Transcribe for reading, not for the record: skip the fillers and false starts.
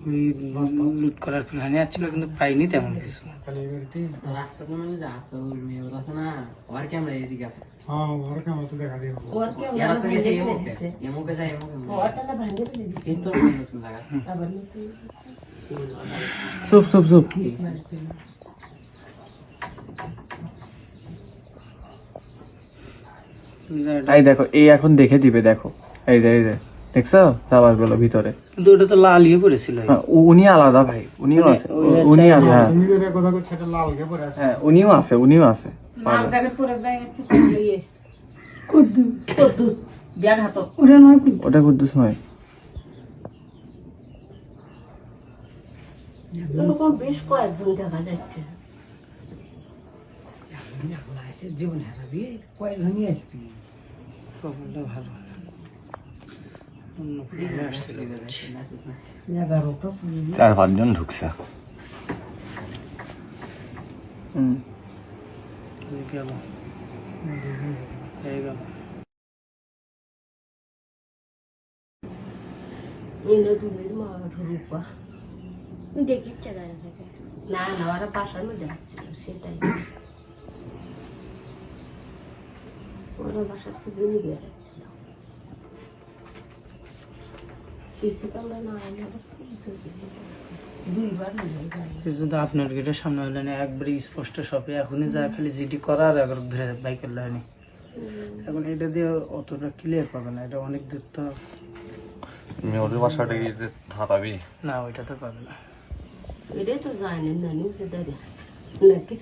ওই লুট করার প্ল্যানে আসছিল কিন্তু পাইনি তেমন কিছু। রাস্তা তো মানে যা তো মেয়ে আছে না ওর ক্যামেরা এদিকে আছে হ্যাঁ ওর ক্যামেরা তো দেখা দিও ওর কে এরা তো গেছে এমুকে যায় এমুকে ওরটা না ভাঙে দিছে এই তো সুন্দর লাগা আবার নিতে চুপ চুপ চুপ এই দেখো এই এখন দেখে দিবে দেখো এই যে দেখছো সাবার গুলো ভিতরে কিন্তু ওটা তো লাল ইয়ে পড়েছিল। হ্যাঁ, উনি আলাদা ভাই উনিও আছে উনি আছে হ্যাঁ তুমি যে কথা কই সেটা লাল কে পড়ে আছে হ্যাঁ উনিও আছে নাম ব্যাগে পরে ব্যাগে একটু ইয়ে কুদ্দুস ব্যাগ হাত ওটা কুদ্দুস নয় এরকম বেশ কয়েকজন দেখা যাচ্ছে। জীবন হারাবি কয়জনই আসবি কপালটা ভালো অন্য প্ল্যানে আসছিল। 11টা 4-5 জন ঢুকছে। গেল এই গেল ইন্দ্র টুবির মা রূপা দেখি চলে থাকে না না ওরা পাশানো যাচ্ছিল সেটাই ওরা বাসার থেকে নিয়ে যাচ্ছিল সিসি ক্যামেরা না আনলে দুইবার নিয়ে যায়। কিন্তু আপনার গেটের সামনে হলেন একবারে স্পষ্ট সবে এখনই যা খালি জিডি করা আর একবার বাইকের লাইনে এখন এটা দিয়ে অতটা ক্লিয়ার পাবে না, এটা অনেক দূর তো। ওদের বাসাটা কি ধাপাবি? না ওইটা তো পাবে না। এটাই তো জানেন না নিউজে দাঁড়িয়ে নাকি